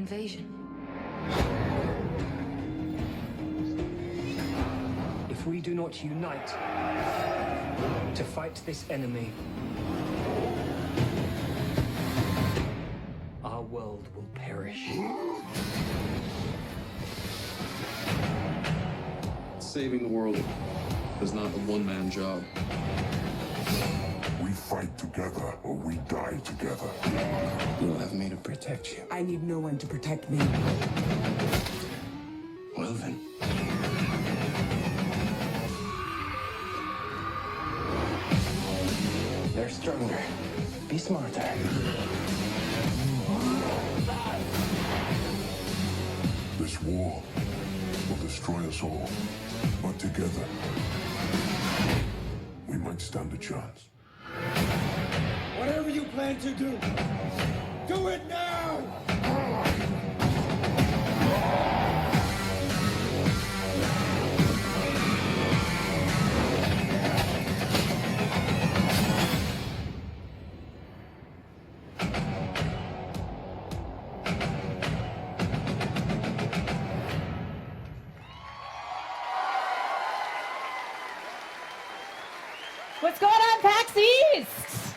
invasion. If we do not unite to fight this enemy, our world will perish. Saving the world is not a one-man job. We fight together or we die together. You'll have me to protect you. I need no one to protect me. Well then. They're stronger. Be smarter. This war will destroy us all. But together, we might stand a chance. Whatever you plan to do, do it now! What's going on, PAX East?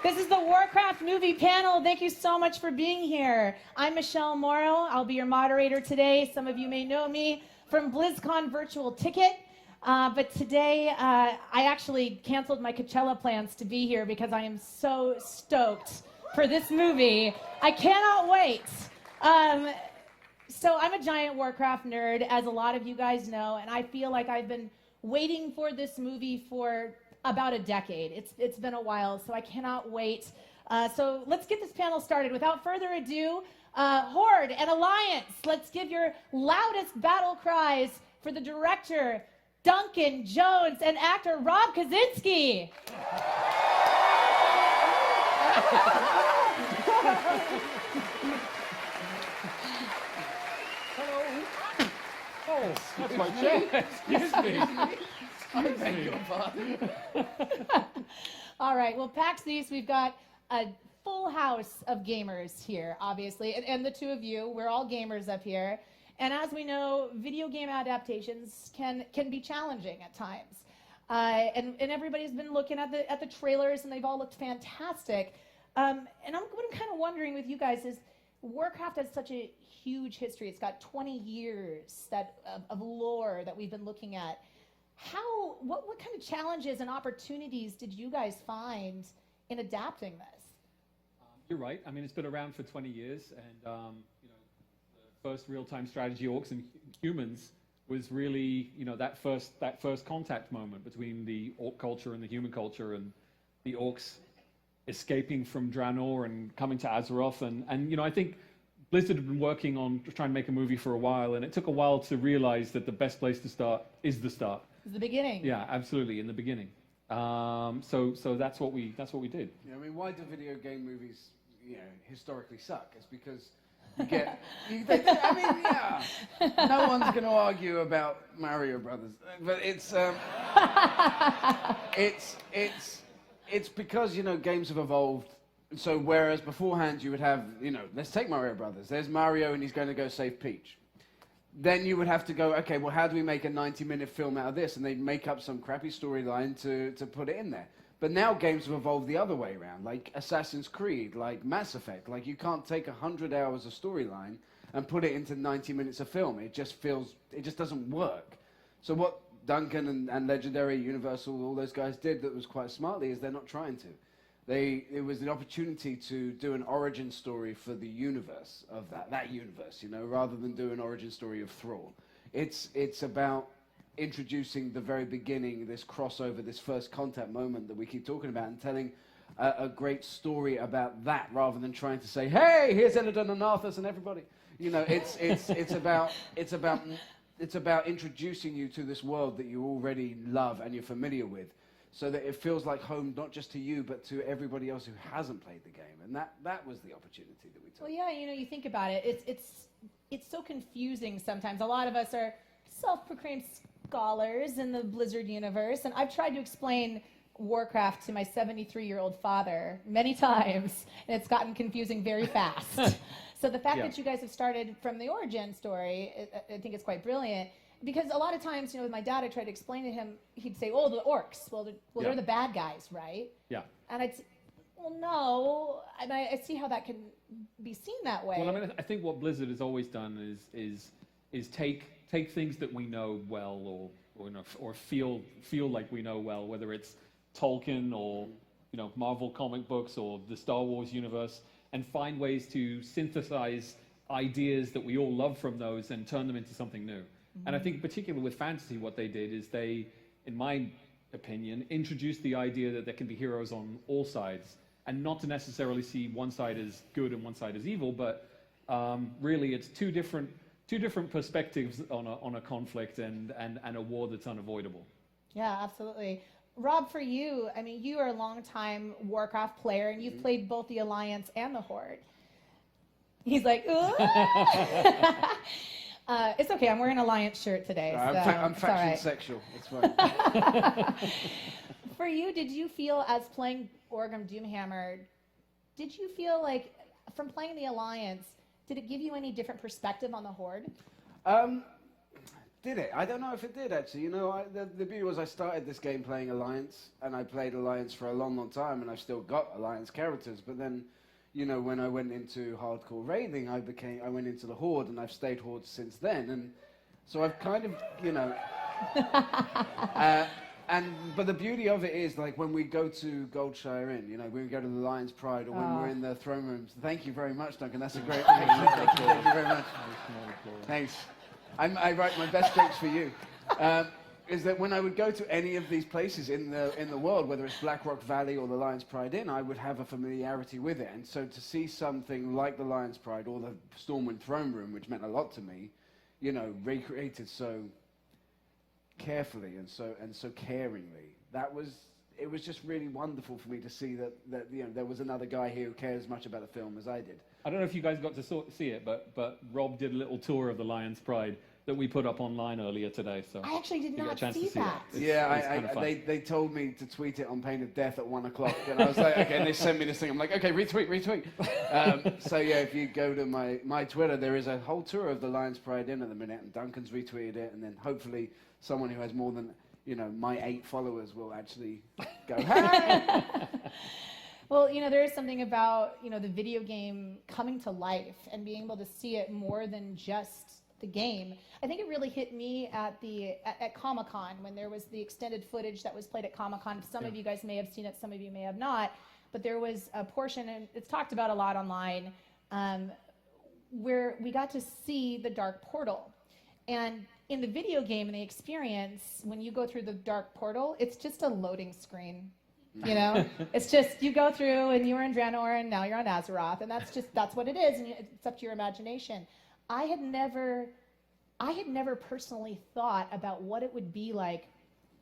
This is the Warcraft movie panel. Thank you so much for being here. I'm Michelle Morrow. I'll be your moderator today. Some of you may know me from BlizzCon Virtual Ticket. But today, I actually canceled my Coachella plans to be here because I am so stoked for this movie. I cannot wait. So I'm a giant Warcraft nerd, as a lot of you guys know, and I feel like I've been waiting for this movie for about a decade. It's been a while, so I cannot wait. So let's get this panel started. Without further ado, Horde and Alliance, let's give your loudest battle cries for the director, Duncan Jones, and actor Rob Kaczynski. Oh, that's my chair. Excuse me. Excuse me. All right, well, PAX East, we've got a full house of gamers here, obviously, and the two of you, we're all gamers up here. And as we know, video game adaptations can be challenging at times. And everybody's been looking at the trailers, and they've all looked fantastic. And what I'm kind of wondering with you guys is, Warcraft has such a huge history. It's got 20 years of lore that we've been looking at. What kind of challenges and opportunities did you guys find in adapting this? You're right. I mean, it's been around for 20 years, and the first real-time strategy orcs and humans was really, that first contact moment between the orc culture and the human culture, and the orcs escaping from Draenor and coming to Azeroth, and I think Blizzard had been working on trying to make a movie for a while, and it took a while to realize that the best place to start is the start. It's the beginning. Yeah, absolutely, in the beginning. So that's what we did. Yeah, I mean, why do video game movies, historically suck? It's because you get, I mean, yeah, no one's going to argue about Mario Brothers, but it's because, games have evolved. So whereas beforehand you would have, let's take Mario Brothers. There's Mario and he's going to go save Peach. Then you would have to go, okay, well, how do we make a 90-minute film out of this? And they'd make up some crappy storyline to put it in there. But now games have evolved the other way around, like Assassin's Creed, like Mass Effect. Like, you can't take 100 hours of storyline and put it into 90 minutes of film. It just doesn't work. So what Duncan and Legendary, Universal, all those guys did that was quite smartly is they're not trying to. It was an opportunity to do an origin story for the universe of that universe, rather than do an origin story of Thrall. It's about introducing the very beginning, this crossover, this first contact moment that we keep talking about, and telling a great story about that, rather than trying to say, hey, here's Illidan and Arthas and everybody. It's about introducing you to this world that you already love and you're familiar with, so that it feels like home, not just to you, but to everybody else who hasn't played the game. And that was the opportunity that we took. Well, yeah, you think about it. It's so confusing sometimes. A lot of us are self-proclaimed scholars in the Blizzard universe, and I've tried to explain Warcraft to my 73-year-old father many times, and it's gotten confusing very fast. So the fact that you guys have started from the origin story, I think it's quite brilliant. Because a lot of times, with my dad, I tried to explain to him, he'd say, oh, the orcs, they're the bad guys, right? Yeah. And I'd say, well, no, and I see how that can be seen that way. Well, I mean, I think what Blizzard has always done is take things that we know well or feel like we know well, whether it's Tolkien or Marvel comic books or the Star Wars universe, and find ways to synthesize ideas that we all love from those and turn them into something new. And I think particularly with fantasy, what they did is they, in my opinion, introduced the idea that there can be heroes on all sides, and not to necessarily see one side as good and one side as evil, but really it's two different perspectives on a conflict and a war that's unavoidable. Yeah, absolutely. Rob, for you, I mean, you are a longtime Warcraft player, and you've played both the Alliance and the Horde. He's like, ooh. It's okay. I'm wearing an Alliance shirt today. So I'm it's faction all right. sexual. It's fine. For you, did you feel, as playing Orgrim Doomhammer, did you feel like, from playing the Alliance, did it give you any different perspective on the Horde? Did it? I don't know if it did, actually. The beauty was I started this game playing Alliance, and I played Alliance for a long, long time, and I've still got Alliance characters. But then, when I went into hardcore raiding, I went into the Horde, and I've stayed Horde since then. And so I've kind of, but the beauty of it is, like, when we go to Goldshire Inn, when we go to the Lion's Pride, or when we're in the throne rooms. Thank you very much, Duncan. That's a great thing. Thank you very much. Thanks. I write my best jokes for you. Is that when I would go to any of these places in the world, whether it's Blackrock Valley or the Lion's Pride Inn, I would have a familiarity with it. And so to see something like the Lion's Pride or the Stormwind Throne Room, which meant a lot to me, recreated so carefully and so caringly, it was just really wonderful for me to see that there was another guy here who cared as much about the film as I did. I don't know if you guys got to see it, but Rob did a little tour of the Lion's Pride that we put up online earlier today. So I actually did you got not a chance see to see that. it. Yeah, they told me to tweet it on pain of death at 1 o'clock, and I was like, okay, and they sent me this thing. I'm like, okay, retweet. So yeah, if you go to my Twitter, there is a whole tour of the Lion's Pride Inn at the minute, and Duncan's retweeted it, and then hopefully someone who has more than my 8 followers will actually go, hey! Well, there is something about, the video game coming to life and being able to see it more than just the game. I think it really hit me at Comic-Con when there was the extended footage that was played at Comic-Con. Some of you guys may have seen it, some of you may have not, but there was a portion, and it's talked about a lot online, where we got to see the Dark Portal. And in the video game and the experience, when you go through the Dark Portal, it's just a loading screen. It's just you go through and you were in Draenor and now you're on Azeroth, and that's what it is, and it's up to your imagination. I had never personally thought about what it would be like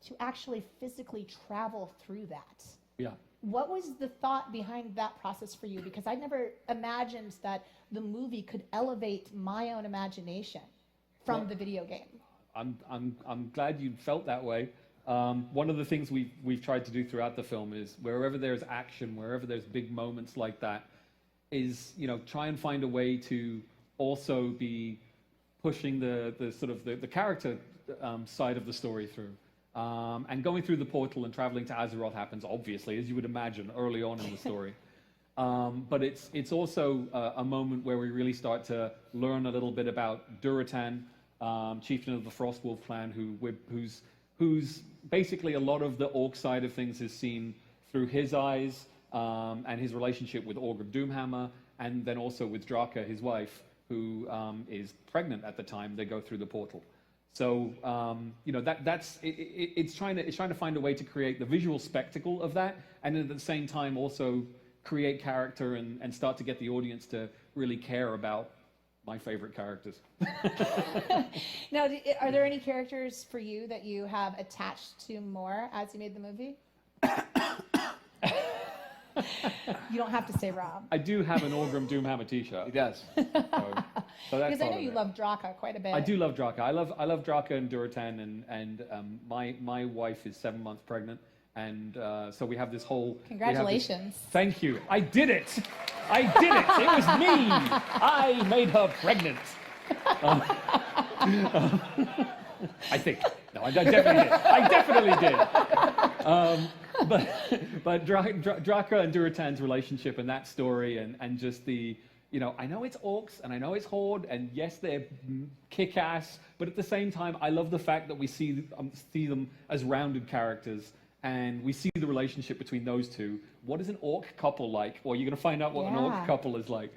to actually physically travel through that. Yeah. What was the thought behind that process for you? Because I never imagined that the movie could elevate my own imagination from the video game. I'm glad you felt that way. One of the things we've tried to do throughout the film is wherever there's action, wherever there's big moments like that, is try and find a way to also be pushing the sort of the character side of the story through. And going through the portal and traveling to Azeroth happens, obviously, as you would imagine, early on in the story. But it's also a moment where we really start to learn a little bit about Duratan, chieftain of the Frostwolf clan, who's basically a lot of the orc side of things is seen through his eyes, and his relationship with Orgrim Doomhammer, and then also with Draka, his wife, who is pregnant at the time they go through the portal. So it's trying to find a way to create the visual spectacle of that, and at the same time also create character and start to get the audience to really care about my favorite characters. Now, are there any characters for you that you have attached to more as you made the movie? You don't have to say Rob. I do have an Orgrim Doomhammer t-shirt. He does. So that's Because I know you love Draka quite a bit. I do love Draka. I love Draka and Duratan, and my wife is 7 months pregnant, And so we have this whole... Congratulations. Thank you. I did it. I did it. It was me. I made her pregnant. I think. No, I definitely did. I definitely did. But Draka and Durotan's relationship and that story and just the, you know, I know it's orcs and I know it's horde and yes, they're kick-ass, but at the same time, I love the fact that we see them as rounded characters and we see the relationship between those two. What is an orc couple like? Or you're going to find out what an orc couple is like.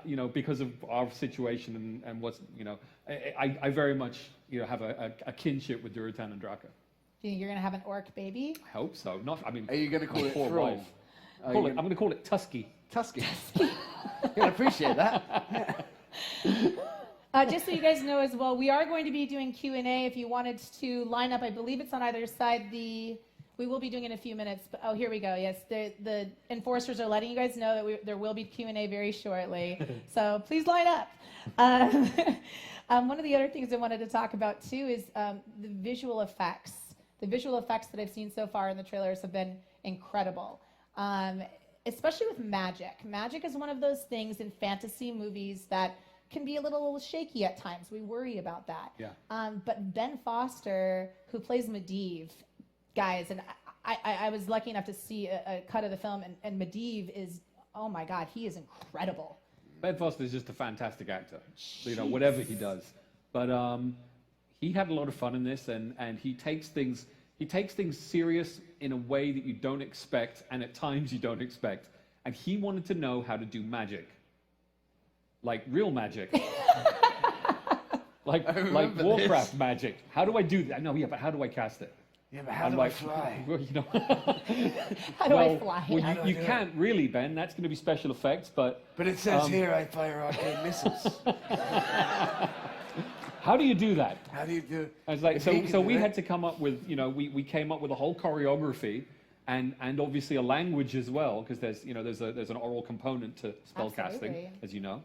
You know, because of our situation and what's, you know, I very much, you know, have a kinship with Durotan and Draka. Do you think you're going to have an orc baby? I hope so. Not, I mean, Are you going to call it poor Thrall? wife. I'm going to call it Tusky. Tusky. Yeah, I appreciate that. Just so you guys know as well, we are going to be doing Q&A. If you wanted to line up, I believe it's on either side. We will be doing it in a few minutes. But, oh, here we go. Yes, the enforcers are letting you guys know that there will be Q&A very shortly. So please line up. One of the other things I wanted to talk about too is the visual effects. The visual effects that I've seen so far in the trailers have been incredible, especially with magic. Magic is one of those things in fantasy movies that can be a little shaky at times. We worry about that. Yeah. But Ben Foster, who plays Medivh, guys, and I was lucky enough to see a cut of the film, and Medivh is, oh my God, he is incredible. Ben Foster is just a fantastic actor, you know, whatever he does. But he had a lot of fun in this, and he takes things serious in a way that you don't expect, and at times you don't expect. And he wanted to know how to do magic, like real magic, like Warcraft magic. How do I do that? No, yeah, but how do I cast it? Yeah, but how do I fly? Well, you know, How do I fly? Well, you can't really, Ben. That's going to be special effects, but But it says here I fire arcane missiles. how do you do that? How do you do it? I was like, If he can so do we it- had to come up with, you know, we came up with a whole choreography and obviously a language as well, because there's an oral component to spellcasting, Absolutely. as you know.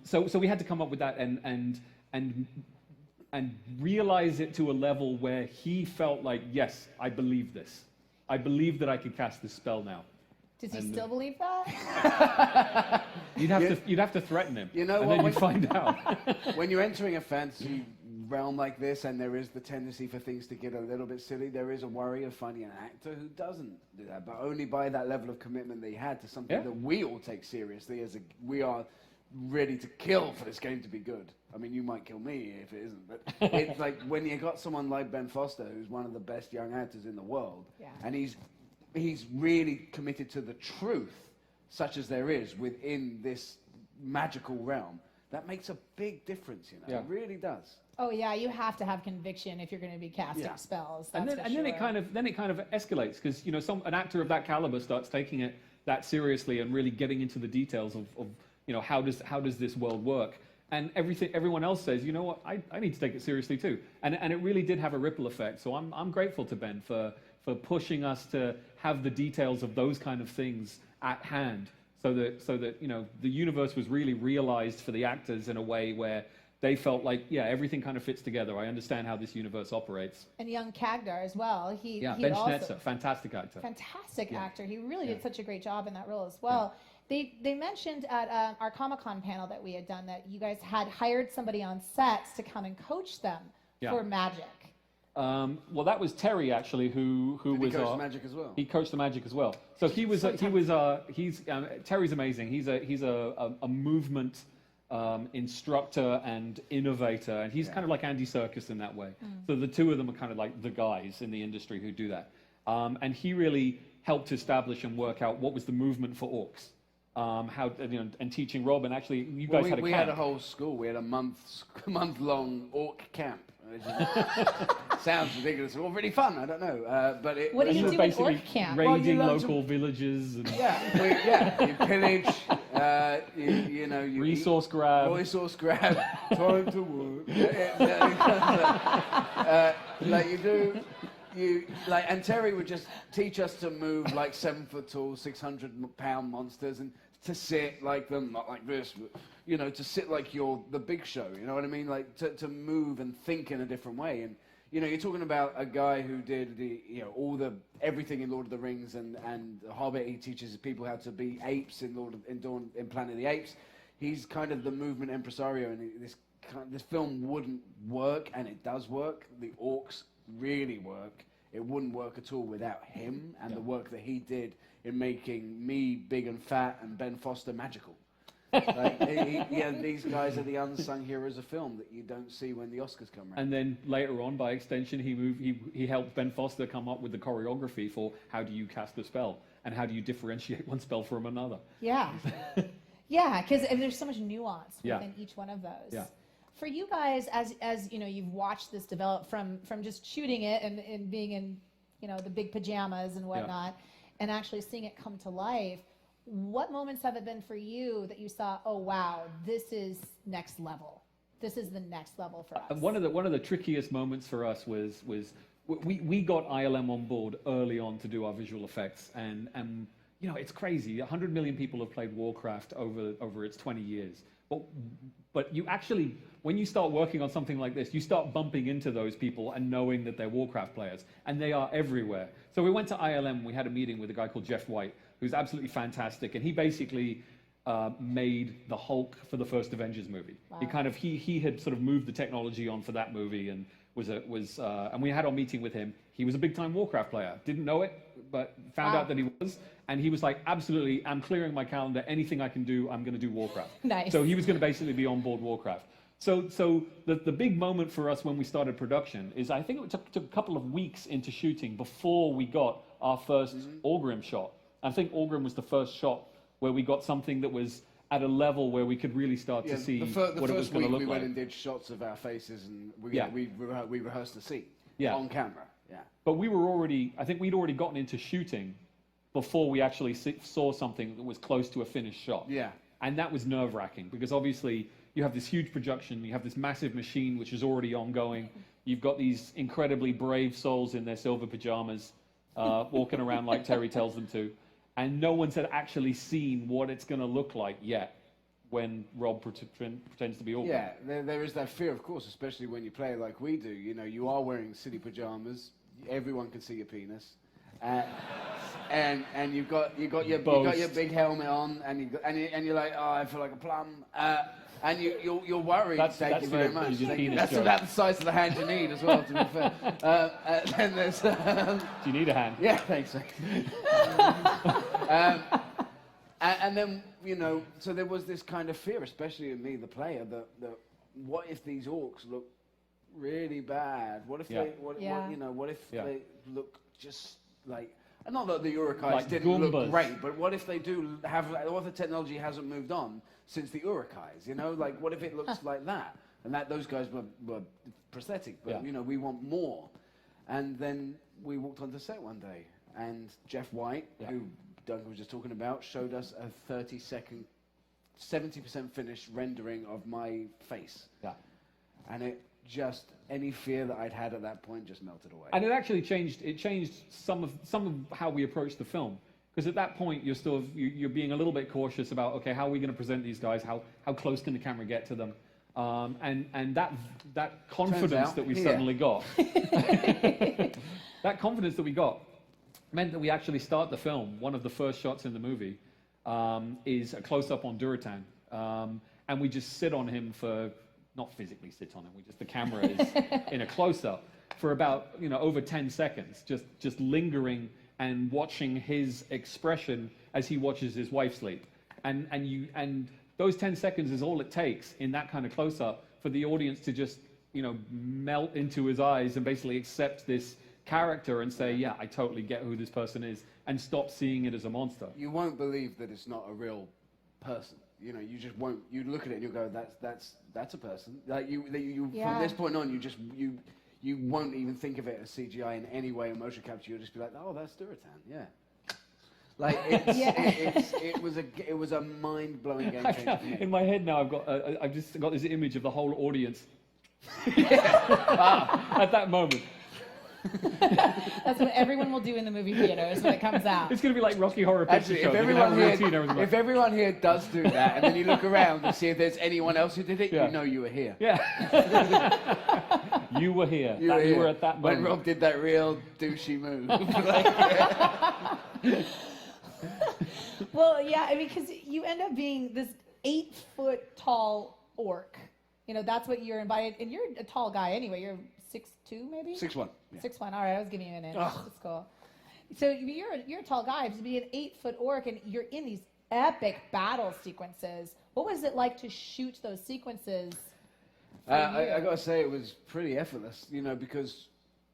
So we had to come up with that and realize it to a level where he felt like, yes, I believe this. I believe that I can cast this spell now. Does he still believe that? You'd have to threaten him. You know and what, then when- you find out. When you're entering a fantasy realm like this, and there is the tendency for things to get a little bit silly, there is a worry of finding an actor who doesn't do that, but only by that level of commitment that he had to something Yeah. that we all take seriously we are ready to kill for this game to be good. I mean, you might kill me if it isn't, but it's like when you got someone like Ben Foster, who's one of the best young actors in the world, Yeah. and he's really committed to the truth, such as there is within this magical realm. That makes a big difference, you know. Yeah. It really does. Oh yeah, you have to have conviction if you're going to be casting Yeah. spells. And That's then for it sure. kind of escalates because, you know, an actor of that caliber starts taking it that seriously and really getting into the details of you know, how does this world work, and everyone else says, you know what, I need to take it seriously too, and it really did have a ripple effect. So I'm grateful to Ben for pushing us to have the details of those kind of things at hand, so that you know, the universe was really realized for the actors in a way where they felt like, yeah, everything kind of fits together. I understand how this universe operates. And young Kagdar as well. He Ben also, Schnetzer, fantastic actor. fantastic actor. He really did such a great job in that role as well. They mentioned at our Comic-Con panel that we had done that you guys had hired somebody on sets to come and coach them for magic. Well, that was Terry actually, who Did he was coach magic as well? He coached the magic as well. So Terry's amazing. He's a movement instructor and innovator, and he's kind of like Andy Serkis in that way. So the two of them are kind of like the guys in the industry who do that. And he really helped establish and work out what was the movement for orcs. How, you know, and teaching Rob, and actually you guys had a camp. We had a whole school. We had a month-long orc camp. Which sounds ridiculous. Well, really fun. I don't know, but it. What do And you you're do in basically orc camp? raiding Well, you learn local villages and You pillage. You know, you resource grab. Resource grab. Time to work. Like you do. And Terry would just teach us to move like 7 foot tall, 600-pound monsters, and to sit like them, not like this, but, you know, to sit like you're the Big Show. You know what I mean? Like to move and think in a different way. And You know, you're talking about a guy who did everything in Lord of the Rings, and The Hobbit. He teaches people how to be apes in Planet of the Apes. He's kind of the movement impresario, and this film wouldn't work, and it does work. The orcs really work. It wouldn't work at all without him and the work that he did in making me big and fat and Ben Foster magical. Like, these guys are the unsung heroes of film that you don't see when the Oscars come around. And then later on, by extension, he helped Ben Foster come up with the choreography for how do you cast a spell and how do you differentiate one spell from another. Yeah. Yeah, because there's so much nuance within each one of those. Yeah. For you guys, as you know, you've watched this develop from just shooting it and being in, you know, the big pajamas and whatnot, and actually seeing it come to life. What moments have it been for you that you saw, oh wow, this is next level. This is the next level for us. And one of the trickiest moments for us was we got ILM on board early on to do our visual effects, and you know, it's crazy. 100 million people have played Warcraft over its 20 years. But you actually, when you start working on something like this, you start bumping into those people and knowing that they're Warcraft players, and they are everywhere. So we went to ILM, we had a meeting with a guy called Jeff White, who's absolutely fantastic, and he basically made the Hulk for the first Avengers movie. Wow. He had sort of moved the technology on for that movie, and and we had our meeting with him. He was a big-time Warcraft player. Didn't know it, but found out that he was. And he was like, absolutely, I'm clearing my calendar. Anything I can do, I'm going to do Warcraft. Nice. So he was going to basically be on board Warcraft. So the big moment for us when we started production is, I think it took a couple of weeks into shooting before we got our first Orgrim shot. I think Orgrim was the first shot where we got something that was at a level where we could really start to see what it was going to look like. We went and did shots of our faces, and we rehearsed the scene on camera. Yeah. But I think we'd already gotten into shooting before we actually saw something that was close to a finished shot. Yeah. And that was nerve-wracking, because obviously you have this huge production, you have this massive machine which is already ongoing, you've got these incredibly brave souls in their silver pajamas walking around like Terry tells them to, and no one's had actually seen what it's going to look like yet when Rob pretends to be Orc. Yeah, there is that fear, of course, especially when you play like we do. You know, you are wearing city pajamas, everyone can see your penis. And you've got your big helmet on, and you're like, oh, I feel like a plum, and you're worried. Thank you very much. That's about the size of the hand you need as well, to be fair. Then there's. Do you need a hand? Yeah, thanks. And then, you know, so there was this kind of fear, especially in me, the player, that what if these orcs look really bad? What if they look just like, and not that the Urukais like didn't Goombas. look great, but what if they do have, what if the technology hasn't moved on since the Urukais, you know? Like, what if it looks like that? And those guys were prosthetic, but, you know, we want more. And then we walked onto set one day, and Jeff White, who Duncan was just talking about, showed us a 30-second, 70% finished rendering of my face. Yeah. And it just, any fear that I'd had at that point just melted away. And it actually changed some of how we approached the film. Because at that point, you're being a little bit cautious about, okay, how are we going to present these guys? How close can the camera get to them? And that confidence that we suddenly got, that confidence that we got, meant that we actually start the film. One of the first shots in the movie is a close-up on Durotan, and we just sit on him for, not physically sit on him, the camera is in a close-up for about, you know, over 10 seconds, just lingering and watching his expression as he watches his wife sleep. And those 10 seconds is all it takes in that kind of close-up for the audience to just, you know, melt into his eyes and basically accept this character and say, yeah, I totally get who this person is, and stop seeing it as a monster. You won't believe that it's not a real person. You know, you just won't. You look at it and you go, that's a person. Like you from this point on, you won't even think of it as CGI in any way in motion capture. You'll just be like, oh, that's Durotan, yeah. Like it was a mind blowing game changer. In my head now, I've just got this image of the whole audience at that moment. That's what everyone will do in the movie theaters when it comes out. It's going to be like Rocky Horror Picture Actually, Show. if They're gonna have a routine and everything like- everyone here does do that, and then you look around and see if there's anyone else who did it, Yeah. you know you were here. Yeah. You were here. You were, You here were at that when moment. Rob did that real douchey move. Well, yeah, I mean, because you end up being this 8-foot tall orc. You know, that's what you're invited, and you're a tall guy anyway. You're 6'2", maybe. 6'1". Yeah. 6'1". All right, I was giving you an inch. Ugh. That's cool. So you're a tall guy to be an 8-foot orc, and you're in these epic battle sequences. What was it like to shoot those sequences? I gotta say it was pretty effortless, because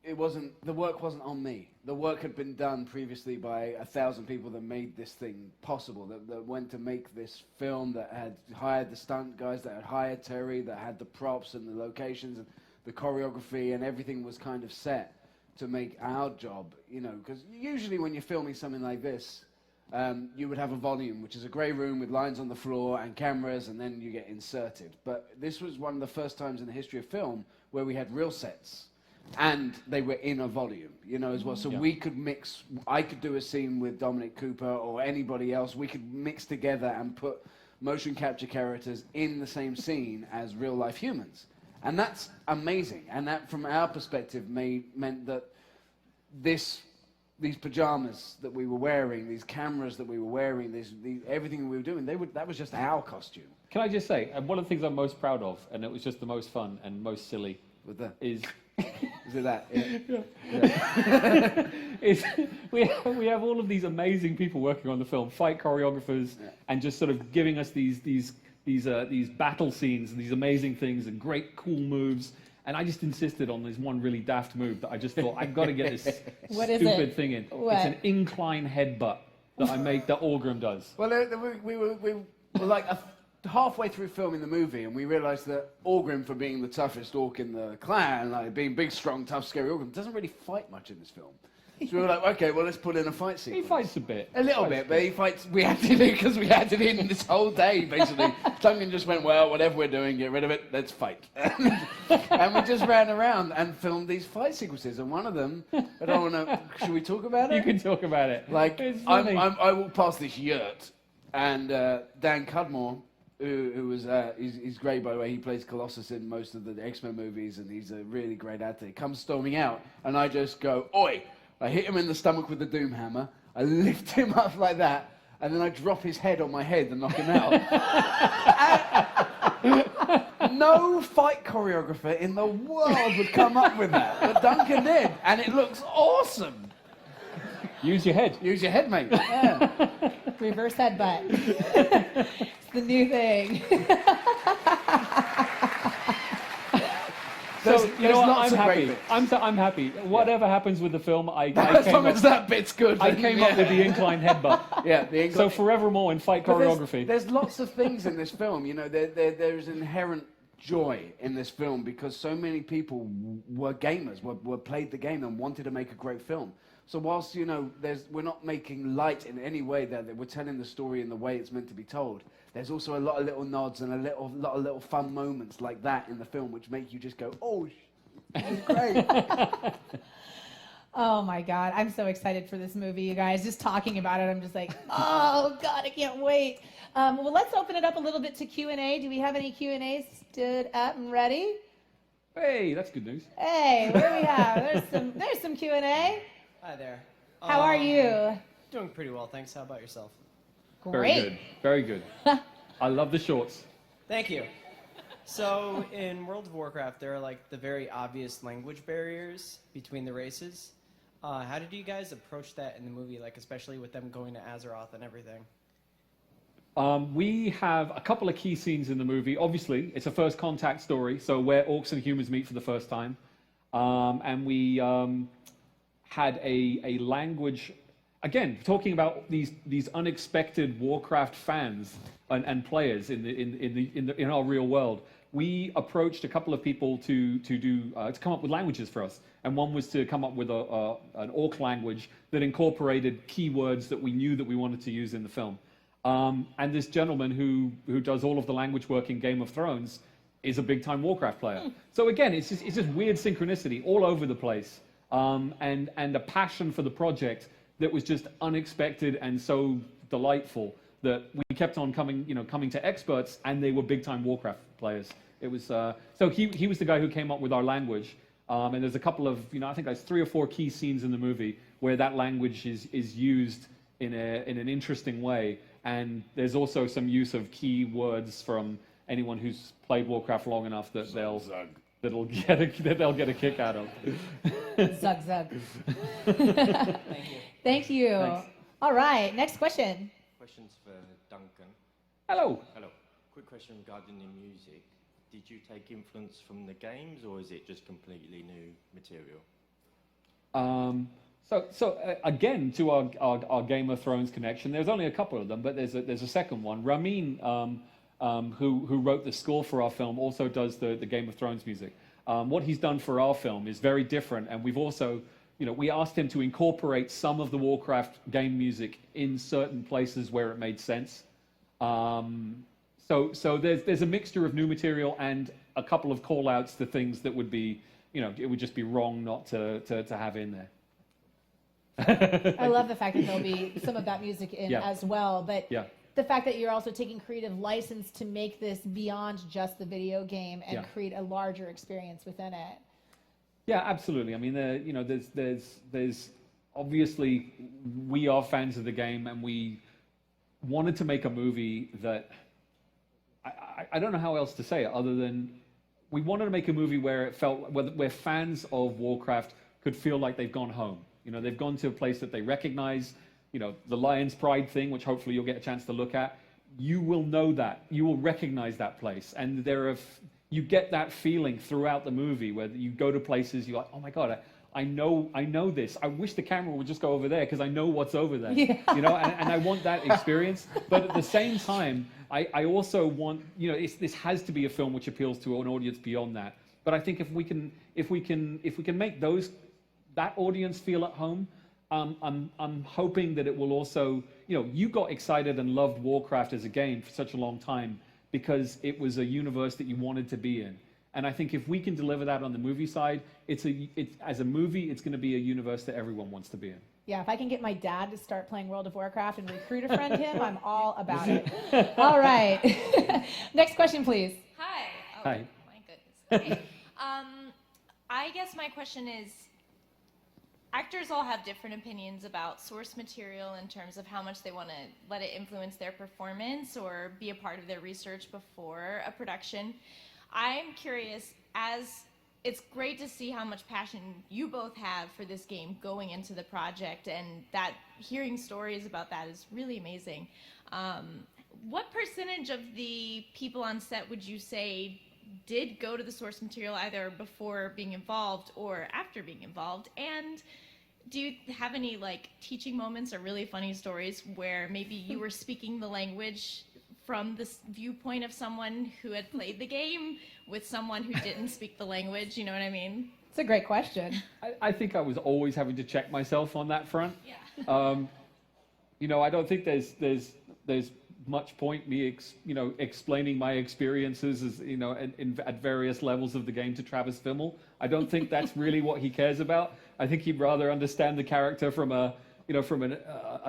the work wasn't on me. The work had been done previously by 1,000 people that made this thing possible, that went to make this film, that had hired the stunt guys, that had hired Terry, that had the props and the locations and the choreography, and everything was kind of set to make our job, because usually when you're filming something like this, you would have a volume, which is a grey room with lines on the floor and cameras, and then you get inserted. But this was one of the first times in the history of film where we had real sets, and they were in a volume, as well. So we could mix. I could do a scene with Dominic Cooper or anybody else. We could mix together and put motion capture characters in the same scene as real-life humans. And that's amazing. And that, from our perspective, meant that these pajamas that we were wearing, these cameras that we were wearing, everything we were doing, that was just our costume. Can I just say, one of the things I'm most proud of, and it was just the most fun and most silly, is Is it that? Yeah. is we have all of these amazing people working on the film, fight choreographers, and just sort of giving us these battle scenes and these amazing things and great cool moves. And I just insisted on this one really daft move that I just thought, I've got to get this What is stupid it? thing in. What? It's an incline headbutt that Orgrim does. Well, we were like halfway through filming the movie, and we realised that Orgrim, for being the toughest orc in the clan, like being big, strong, tough, scary Orgrim, doesn't really fight much in this film. So we were like, okay, well, let's put in a fight scene. He fights a bit. A little bit, but he fights. We had to do because we had it in this whole day, basically. Duncan just went, well, whatever we're doing, get rid of it, let's fight. And we just ran around and filmed these fight sequences. And one of them, I don't want to. Should we talk about it? You can talk about it. Like, It's funny. I walked past this yurt, and Dan Cudmore, who was he's great, by the way. He plays Colossus in most of the X-Men movies, and he's a really great actor. He comes storming out, and I just go, oi! I hit him in the stomach with the doom hammer. I lift him up like that, and then I drop his head on my head and knock him out. No fight choreographer in the world would come up with that, but Duncan did, and it looks awesome. Use your head. Use your head, mate. Yeah. Reverse headbutt. It's the new thing. So, you know what? lots I'm of great happy. bits. I'm happy. Whatever happens with the film, I As came long up, as that bit's good. I came up with the incline headbutt. Yeah, the So forevermore in fight But choreography. There's lots of things in this film. There's inherent joy in this film because so many people were gamers, were played the game and wanted to make a great film. So whilst we're not making light in any way that we're telling the story in the way it's meant to be told. There's also a lot of little nods and a lot of little fun moments like that in the film, which make you just go, "Oh, this is great." Oh my God, I'm so excited for this movie, you guys. Just talking about it, I'm just like, oh God, I can't wait. Well, let's open it up a little bit to Q&A. Do we have any Q&As stood up and ready? Hey, that's good news. Hey, what do we have? There's some Q&A. Hi there. How are you? Doing pretty well, thanks. How about yourself? Very good. Very good. I love the shorts. Thank you. So, in World of Warcraft, there are like the very obvious language barriers between the races. How did you guys approach that in the movie, like especially with them going to Azeroth and everything? We have a couple of key scenes in the movie. Obviously, it's a first contact story, so where orcs and humans meet for the first time. And we had a language, again, talking about these unexpected Warcraft fans and players in our real world. We approached a couple of people to come up with languages for us, and one was to come up with an orc language that incorporated keywords that we knew that we wanted to use in the film. And this gentleman who does all of the language work in Game of Thrones is a big-time Warcraft player. So again, it's just weird synchronicity all over the place. and a passion for the project that was just unexpected and so delightful that we kept on coming to experts, and they were big-time Warcraft players. It was so he was the guy who came up with our language, and there's a couple of I think there's 3 or 4 key scenes in the movie where that language is used in an interesting way, and there's also some use of key words from anyone who's played Warcraft long enough that they'll get a kick out of. Zug zug. Thank you. Thank you. Thanks. All right, next question. Questions for Duncan. Hello. Hello. Quick question regarding the music. Did you take influence from the games, or is it just completely new material? Again, to our Game of Thrones connection, there's only a couple of them, but there's a second one. Ramin, who wrote the score for our film, also does the Game of Thrones music. What he's done for our film is very different, and we've also, we asked him to incorporate some of the Warcraft game music in certain places where it made sense. So there's a mixture of new material and a couple of call-outs to things that would be, it would just be wrong not to have in there. I love the fact that there'll be some of that music in as well, but the fact that you're also taking creative license to make this beyond just the video game and create a larger experience within it. Yeah, absolutely. I mean, there's obviously we are fans of the game, and we wanted to make a movie that I don't know how else to say it other than we wanted to make a movie where it felt where fans of Warcraft could feel like they've gone home. They've gone to a place that they recognize. The Lion's Pride thing, which hopefully you'll get a chance to look at. You will know that. You will recognize that place, and you get that feeling throughout the movie where you go to places you're like, oh my god, I know this. I wish the camera would just go over there because I know what's over there. Yeah. And I want that experience. But at the same time, I also want this has to be a film which appeals to an audience beyond that. But I think if we can make that audience feel at home, I'm hoping that it will also you got excited and loved Warcraft as a game for such a long time because it was a universe that you wanted to be in. And I think if we can deliver that on the movie side, as a movie, it's going to be a universe that everyone wants to be in. Yeah, if I can get my dad to start playing World of Warcraft and recruit a friend him, I'm all about it. All right. Next question, please. Hi. Oh, Hi. My goodness. Okay. I guess my question is, actors all have different opinions about source material in terms of how much they want to let it influence their performance or be a part of their research before a production. I'm curious, as it's great to see how much passion you both have for this game going into the project, and that hearing stories about that is really amazing. What percentage of the people on set would you say did go to the source material either before being involved or after being involved? And do you have any teaching moments or really funny stories where maybe you were speaking the language from this viewpoint of someone who had played the game with someone who didn't speak the language? You know what I mean? It's a great question. I think I was always having to check myself on that front. Yeah. I don't think there's much point me explaining my experiences as at various levels of the game to Travis Fimmel. I don't think that's really what he cares about. I think he'd rather understand the character from a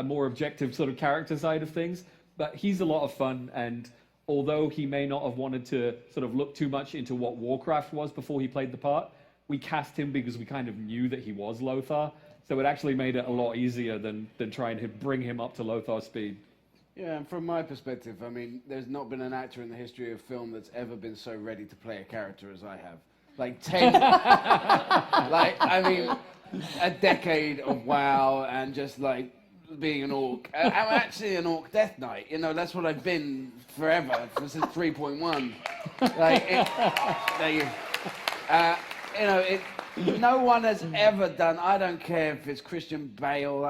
more objective sort of character side of things. But he's a lot of fun, and although he may not have wanted to sort of look too much into what Warcraft was before he played the part, we cast him because we kind of knew that he was Lothar. So it actually made it a lot easier than trying to bring him up to Lothar's speed. Yeah, and from my perspective, I mean, there's not been an actor in the history of film that's ever been so ready to play a character as I have. A decade of WoW and just being an orc. I'm actually an orc death knight. That's what I've been forever, since 3.1. No one has ever done, I don't care if it's Christian Bale,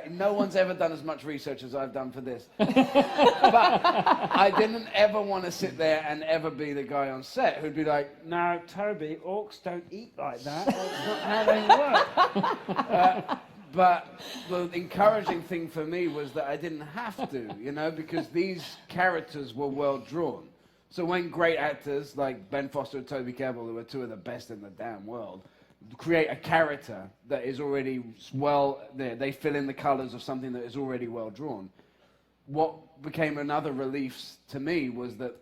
no one's ever done as much research as I've done for this. But I didn't ever want to sit there and ever be the guy on set who'd be like, no, Toby, orcs don't eat like that. That's not how they work. But the encouraging thing for me was that I didn't have to, because these characters were well drawn. So when great actors like Ben Foster and Toby Kebbell, who are two of the best in the damn world, create a character that is already well there. They fill in the colors of something that is already well drawn. What became another relief to me was that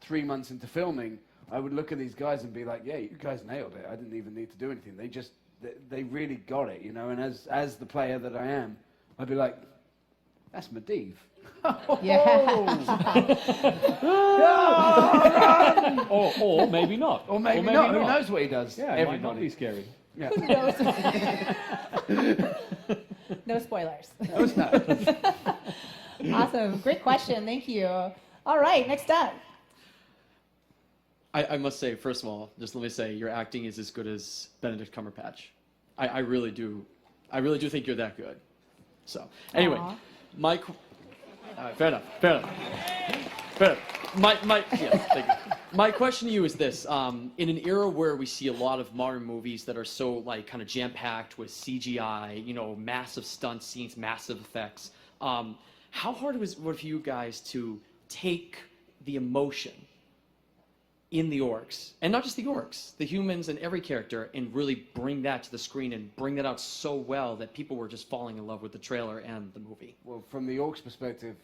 3 months into filming, I would look at these guys and be like, yeah, you guys nailed it. I didn't even need to do anything. They really got it, you know, and as the player that I am, I'd be like, that's Medivh. Or maybe not. Or maybe not. Who knows what he does? Yeah, it might not be scary. Yeah. Who knows? No spoilers. Awesome. Great question. Thank you. All right, next up. I must say, first of all, just let me say, your acting is as good as Benedict Cumberbatch. I really do think you're that good. So, anyway, fair enough. My question to you is this: in an era where we see a lot of modern movies that are so like kind of jam-packed with CGI, you know, massive stunt scenes, massive effects, how hard was it for you guys to take the emotion in the orcs, and not just the orcs, the humans and every character, and really bring that to the screen and bring that out so well that people were just falling in love with the trailer and the movie? Well, from the orcs' perspective,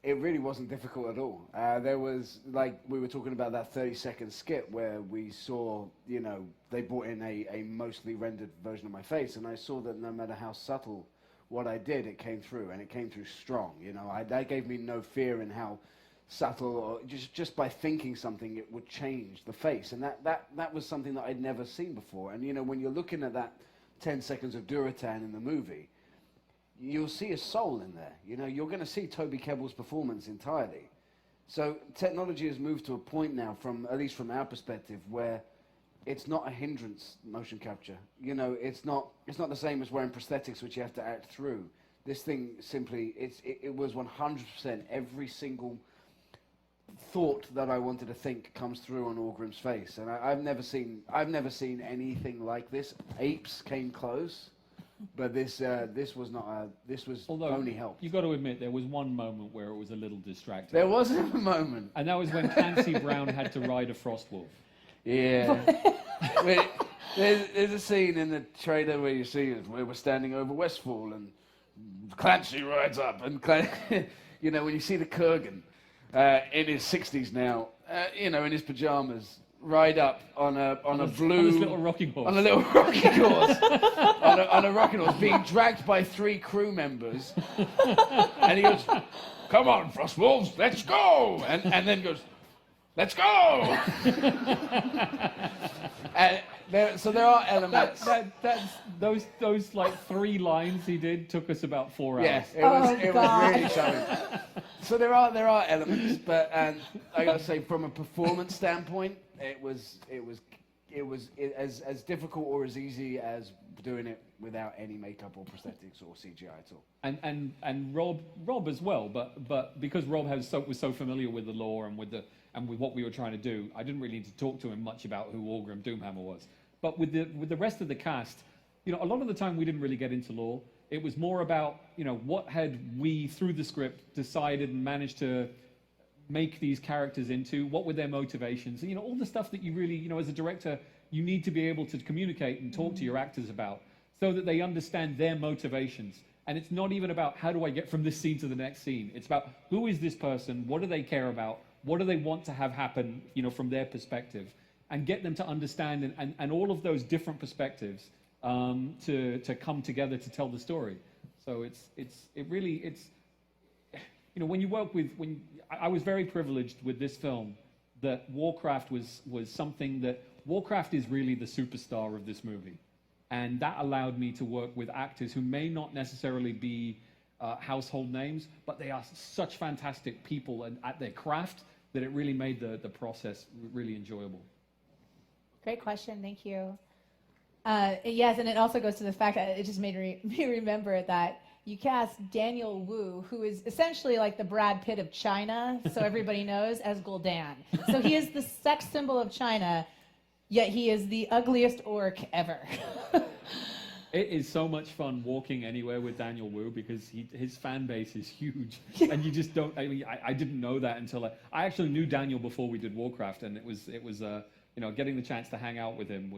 it really wasn't difficult at all. There was, like, we were talking about that 30-second skit where we saw, you know, they brought in a mostly rendered version of my face, and I saw that no matter how subtle what I did, it came through, and it came through strong. You know, that gave me no fear in how subtle, or just by thinking something, it would change the face. And that was something that I'd never seen before. And, you know, when you're looking at that 10 seconds of Duratan in the movie, you'll see a soul in there. You know, you're going to see Toby Kebbell's performance entirely. So technology has moved to a point now, at least from our perspective, where it's not a hindrance, motion capture. You know, it's not the same as wearing prosthetics, which you have to act through. This thing simply, it was 100% every single thought that I wanted to think comes through on Orgrim's face, and I've never seen anything like this. Apes came close, but this was not this was only help. You got to admit there was one moment where it was a little distracting. There was a moment, and that was when Clancy Brown had to ride a Frostwolf. Yeah, there's a scene in the trailer where you see where we're standing over Westfall, and Clancy rides up, and you know, when you see the Kurgan. In his 60s now, you know, in his pajamas, ride up on a little rocking horse, on a rocking horse, being dragged by 3 crew members, and he goes, "Come on, Frostwolves, let's go!" and then goes, "Let's go!" So there are elements. Those like 3 lines he did took us about 4 hours. Yes, it was really challenging. So there are elements, but I gotta say, from a performance standpoint, it was as difficult or as easy as doing it without any makeup or prosthetics or CGI at all. And Rob as well, but because Rob was so familiar with the lore and with what we were trying to do, I didn't really need to talk to him much about who Orgrim Doomhammer was. But with the rest of the cast, you know, a lot of the time we didn't really get into lore. It was more about, you know, what had we, through the script, decided and managed to make these characters into, what were their motivations, you know, all the stuff that you really, you know, as a director, you need to be able to communicate and talk to your actors about so that they understand their motivations. And it's not even about how do I get from this scene to the next scene. It's about who is this person, what do they care about, what do they want to have happen, you know, from their perspective, and get them to understand and all of those different perspectives to come together to tell the story. So it's you know, when you work with, I was very privileged with this film that Warcraft was something that, Warcraft is really the superstar of this movie. And that allowed me to work with actors who may not necessarily be household names, but they are such fantastic people and at their craft that it really made the process really enjoyable. Great question. Thank you. Yes, and it also goes to the fact that it just made me remember that you cast Daniel Wu, who is essentially like the Brad Pitt of China, so everybody knows, as Gul'dan. So he is the sex symbol of China, yet he is the ugliest orc ever. It is so much fun walking anywhere with Daniel Wu because his fan base is huge, and you just don't. I mean, I didn't know that until I actually knew Daniel before we did Warcraft, and it was getting the chance to hang out with him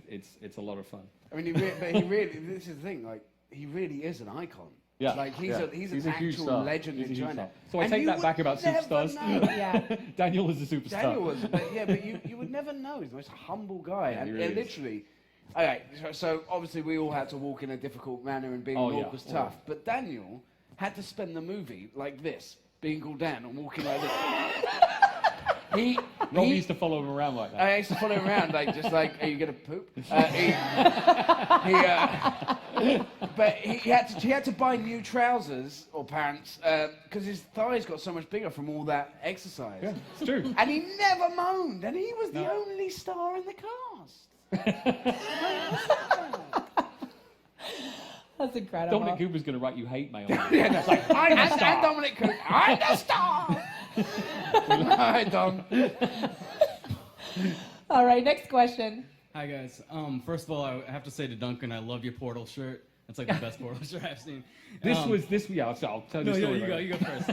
it's a lot of fun. I mean, but he really, this is the thing, like, he really is an icon. Yeah, like he's an huge actual star. legend He's a in huge China. star. So I And take you that would back about never superstars. know. Yeah. Daniel is a superstar. Daniel was, but you would never know. He's the most humble guy, Yeah, he and really is. literally. Okay, so obviously we all had to walk in a difficult manner, and being Oh, an yeah. orc was tough. But Daniel had to spend the movie like this, being called down and walking like this. Rob used to follow him around like that. I used to follow him around, like, just like, are you gonna poop? But he had to buy new trousers or pants because his thighs got so much bigger from all that exercise. Yeah, it's true. And he never moaned, and he was the only star in the cast. That's incredible. Dominic Cooper's going to write you hate mail. Yeah, no. It's like, I'm the star. And Dominic Cooper, I'm the star. Hi, Dom. All right, next question. Hi guys. First of all, I have to say to Duncan, I love your Portal shirt. It's like the best Portal shirt I've seen. Yeah, I'll tell you the story. You go first.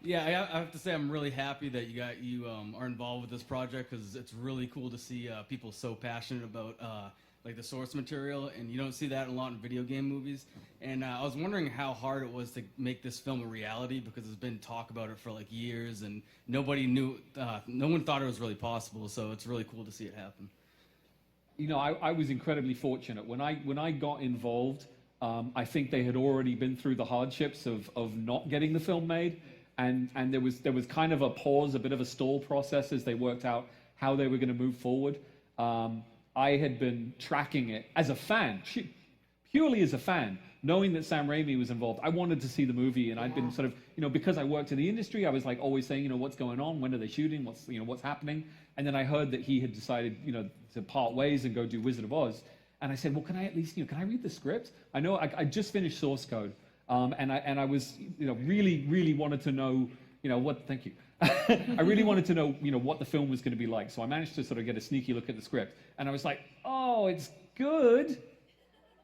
Yeah, I have to say I'm really happy that you are involved with this project because it's really cool to see people so passionate about like the source material, and you don't see that a lot in video game movies. And I was wondering how hard it was to make this film a reality because there's been talk about it for like years, and nobody knew, no one thought it was really possible. So it's really cool to see it happen. I was incredibly fortunate when I got involved. I think they had already been through the hardships of not getting the film made, and there was kind of a pause, a bit of a stall process as they worked out how they were going to move forward. I had been tracking it as a fan, purely as a fan, knowing that Sam Raimi was involved. I wanted to see the movie, and I'd been sort of, because I worked in the industry, I was like always saying, what's going on, when are they shooting, what's happening, and then I heard that he had decided, to part ways and go do Wizard of Oz, and I said, well, can I at least, can I read the script? I know I just finished source code, and I was, really, really wanted to know, thank you. I really wanted to know, what the film was going to be like. So I managed to sort of get a sneaky look at the script, and I was like, oh, it's good,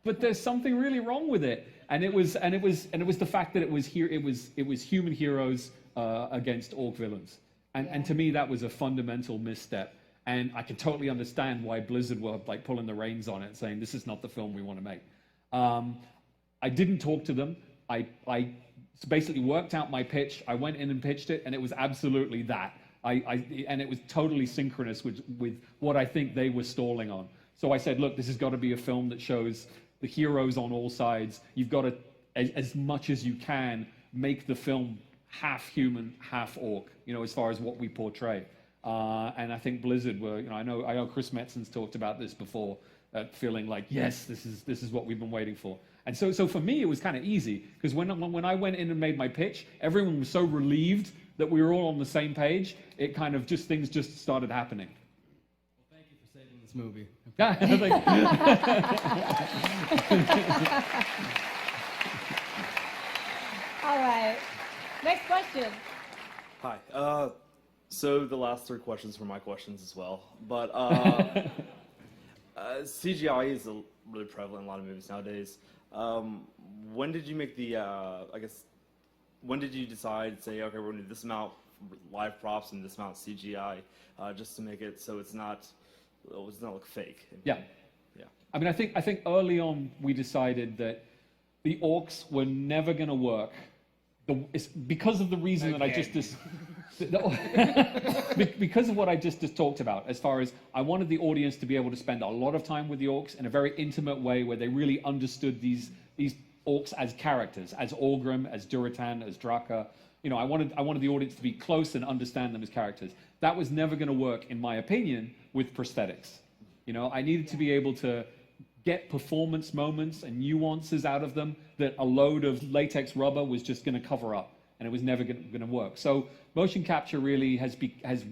but there's something really wrong with it. And it was the fact that it was human heroes against orc villains, and to me that was a fundamental misstep. And I can totally understand why Blizzard were like pulling the reins on it, saying this is not the film we want to make. I didn't talk to them. I basically worked out my pitch. I went in and pitched it, and it was absolutely that. And it was totally synchronous with what I think they were stalling on. So I said, look, this has got to be a film that shows the heroes on all sides. You've got to, as much as you can, make the film half human, half orc, as far as what we portray. And I think Blizzard were, I know Chris Metzen's talked about this before, feeling like, yes, this is what we've been waiting for. And so for me, it was kind of easy, because when I went in and made my pitch, everyone was so relieved that we were all on the same page. It kind of things just started happening. Well, thank you for saving this movie. All right, next question. Hi. So the last three questions were my questions as well, but CGI is really prevalent in a lot of movies nowadays. When did you make the, when did you decide, say, okay, we're going to do this amount live props and this amount CGI, just to make it so it's not look fake? Yeah. Yeah. I mean, I think early on we decided that the orcs were never going to work. It's because of the reason that I just because of what I just talked about, as far as I wanted the audience to be able to spend a lot of time with the orcs in a very intimate way, where they really understood these orcs as characters, as Orgrim, as Duratan, as Draka. I wanted the audience to be close and understand them as characters. That was never going to work, in my opinion, with prosthetics. I needed to be able to get performance moments and nuances out of them that a load of latex rubber was just going to cover up, and it was never going to work. So motion capture really has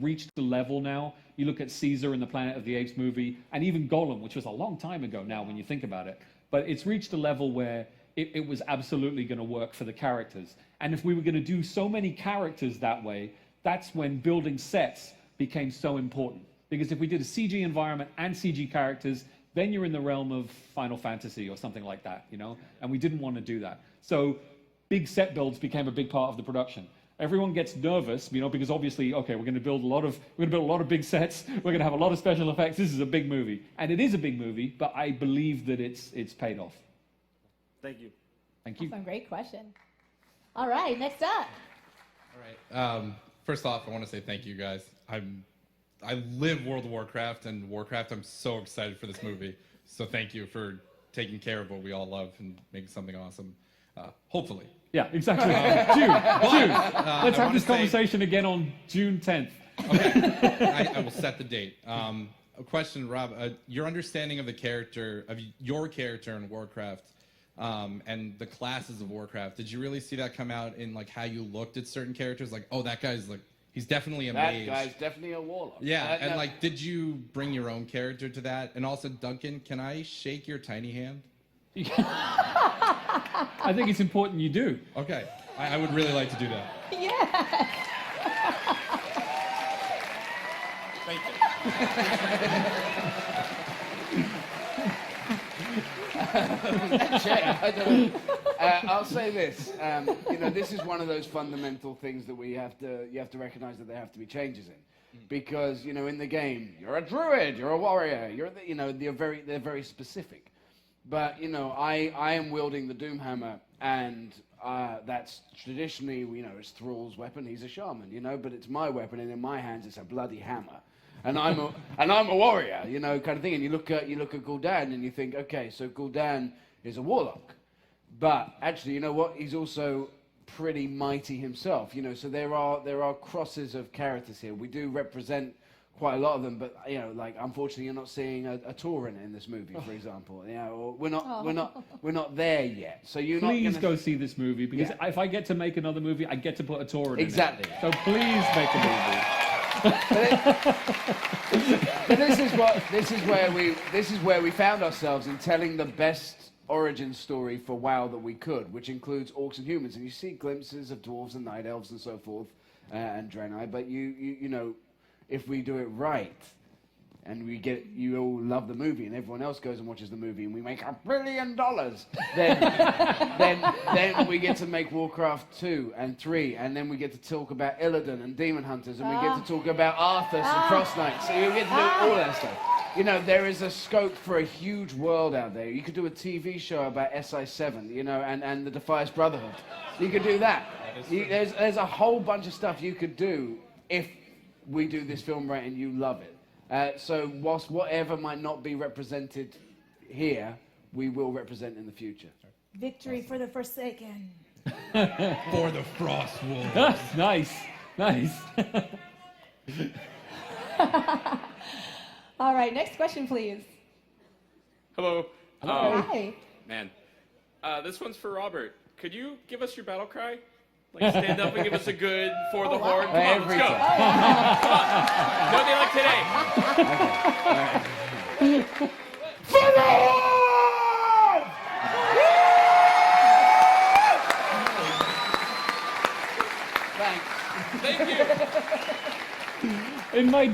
reached the level now. You look at Caesar in the Planet of the Apes movie, and even Gollum, which was a long time ago now when you think about it, but it's reached a level where it was absolutely going to work for the characters. And if we were going to do so many characters that way, that's when building sets became so important. Because if we did a CG environment and CG characters, then you're in the realm of Final Fantasy or something like that, and we didn't want to do that. So big set builds became a big part of the production. everyone gets nervous, because obviously, okay, we're going to build a lot of big sets. We're going to have a lot of special effects. This is a big movie, and it is a big movie. But I believe that it's paid off. Thank you. Thank you. Awesome, great question. All right, next up. All right. First off, I want to say thank you guys. I live World of Warcraft, and Warcraft. I'm so excited for this movie. So thank you for taking care of what we all love and making something awesome. Hopefully. Yeah, exactly. June. Let's have this conversation again on June 10th. Okay. I will set the date. A question, Rob. Your understanding of your character in Warcraft, and the classes of Warcraft. Did you really see that come out in like how you looked at certain characters? Like, oh, that guy's like he's definitely a mage. That guy's definitely a warlock. Yeah, and like, did you bring your own character to that? And also, Duncan, can I shake your tiny hand? I think it's important you do. Okay, I would really like to do that. Yes. I don't know. I'll say this. This is one of those fundamental things that you have to recognize that there have to be changes in, because in the game you're a druid, you're a warrior, they're very specific. But I am wielding the Doomhammer, and that's traditionally it's Thrall's weapon. He's a shaman, but it's my weapon, and in my hands it's a bloody hammer. And I'm a warrior, kind of thing. And you look at Gul'dan and you think, okay, so Gul'dan is a warlock, but actually, you know what? He's also pretty mighty himself, So there are crosses of characters here. We do represent quite a lot of them, but unfortunately, you're not seeing a Tauren in this movie, for example. Or we're not there yet. So please go see this movie, because if I get to make another movie, I get to put a Tauren exactly. in it. So please make a movie. But this is where we found ourselves in telling the best origin story for WoW that we could, which includes orcs and humans, and you see glimpses of dwarves and night elves and so forth, and Draenei. But if we do it right, and you all love the movie, and everyone else goes and watches the movie, and we make $1 billion, then we get to make Warcraft 2 and 3, and then we get to talk about Illidan and Demon Hunters, and we get to talk about Arthas and Cross Knights. So you get to do all that stuff. There is a scope for a huge world out there. You could do a TV show about SI7, and the Defiance Brotherhood. You could do that. There's a whole bunch of stuff you could do if we do this film right and you love it. So whilst whatever might not be represented here, we will represent in the future. Victory for the Forsaken. For the Frost Wolves. Nice. All right, next question, please. Hello. Hi. Man, this one's for Robert. Could you give us your battle cry? Like, stand up and give us a good for the horde. Come on, let's go. Come on. Nothing like today. For the horde! Thank you. In my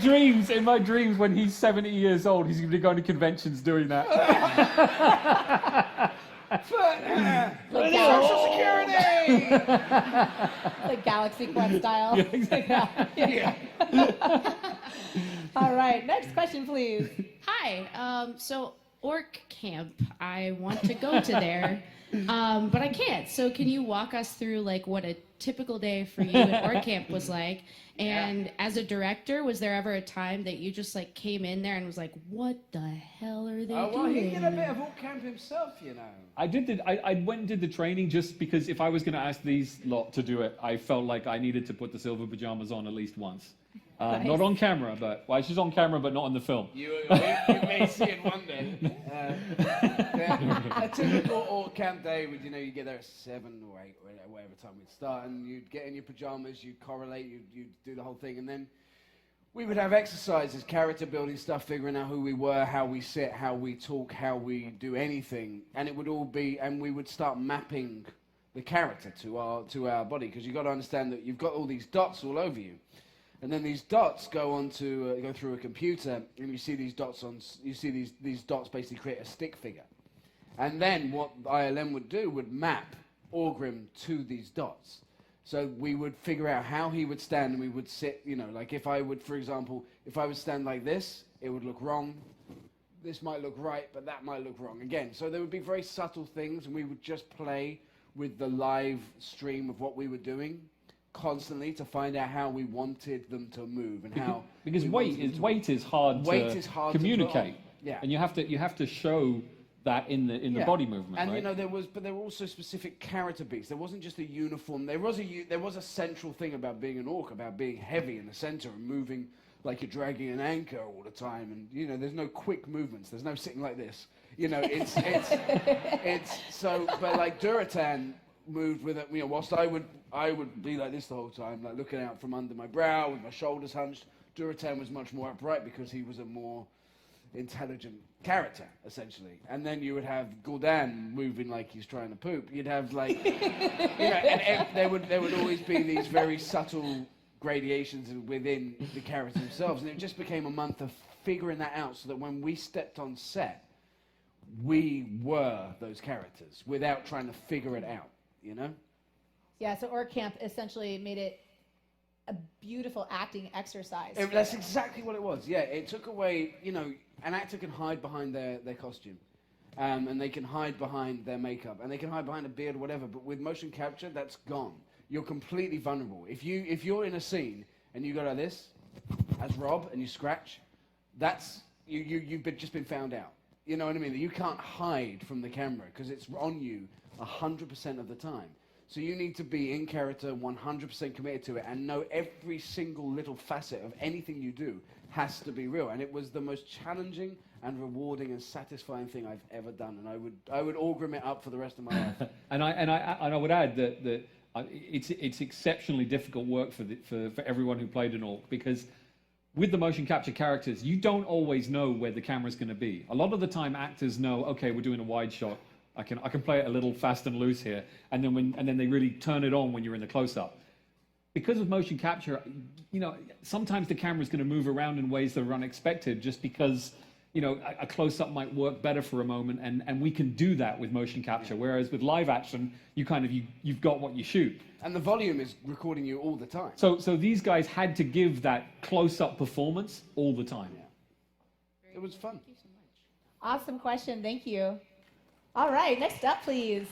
dreams, when he's 70 years old, he's going to be going to conventions doing that. Social security! Like Galaxy Quest style. Yeah, exactly. All right, next question, please. Hi. So Orc Camp, I want to go to there, but I can't. So can you walk us through like what a typical day for you at Orc Camp was like? And as a director, was there ever a time that you just like came in there and was like, "What the hell are they doing?" Well, he did a bit of Orc Camp himself, I went and did the training just because if I was going to ask these lot to do it, I felt like I needed to put the silver pajamas on at least once. Nice. Not on camera, but she's on camera, but not in the film. You may see it one day. A typical Orc Camp day would, you get there at 7 or 8 or whatever time we'd start, and you'd get in your pajamas, you'd correlate, you'd do the whole thing, and then we would have exercises, character building stuff, figuring out who we were, how we sit, how we talk, how we do anything, and it would all be, and we would start mapping the character to our body, because you've got to understand that you've got all these dots all over you. And then these dots go through a computer, and you see these dots these dots basically create a stick figure. And then what ILM would do would map Orgrim to these dots. So we would figure out how he would stand, and we would sit, you know, like if I would, for example, if I would stand like this, it would look wrong. This might look right, but that might look wrong again. So there would be very subtle things, and we would just play with the live stream of what we were doing constantly to find out how we wanted them to move and how. Because we weight wanted is to- weight is hard Weight to is hard to put communicate. on. Yeah. And you have to show that in the Yeah. body movement. And right? you know there were also specific character beats. There wasn't just a uniform. There was a central thing about being an orc, about being heavy in the center and moving like you're dragging an anchor all the time. And you know there's no quick movements. There's no sitting like this. You know it's so. But like Duratan moved with it. You know, whilst I would be like this the whole time, like looking out from under my brow with my shoulders hunched. Duratan was much more upright because he was a more intelligent character, essentially. And then you would have Gul'dan moving like he's trying to poop. You'd have like, you know, and there would always be these very subtle gradations within the characters themselves. And it just became a month of figuring that out so that when we stepped on set, we were those characters without trying to figure it out, you know? Yeah, so Orc Camp essentially made it a beautiful acting exercise. That's exactly what it was. Yeah, it took away, you know, an actor can hide behind their costume, and they can hide behind their makeup, and they can hide behind a beard or whatever. But with motion capture, that's gone. You're completely vulnerable. If you're in a scene and you go like this, as Rob, and you scratch, that's you've just been found out. You know what I mean? You can't hide from the camera because it's on you 100% of the time. So you need to be in character, 100% committed to it, and know every single little facet of anything you do has to be real. And it was the most challenging and rewarding and satisfying thing I've ever done. And I would augurum it up for the rest of my life. and I would add that it's exceptionally difficult work for everyone who played an orc, because with the motion capture characters, you don't always know where the camera's going to be. A lot of the time, actors know, okay, we're doing a wide shot. I can play it a little fast and loose here, and then they really turn it on when you're in the close-up. Because of motion capture, you know, sometimes the camera's going to move around in ways that are unexpected, just because, you know, a close-up might work better for a moment, and we can do that with motion capture. Whereas with live action, you've got what you shoot. And the volume is recording you all the time. So these guys had to give that close-up performance all the time. Yeah. It was fun. Awesome question. Thank you. All right, next up, please.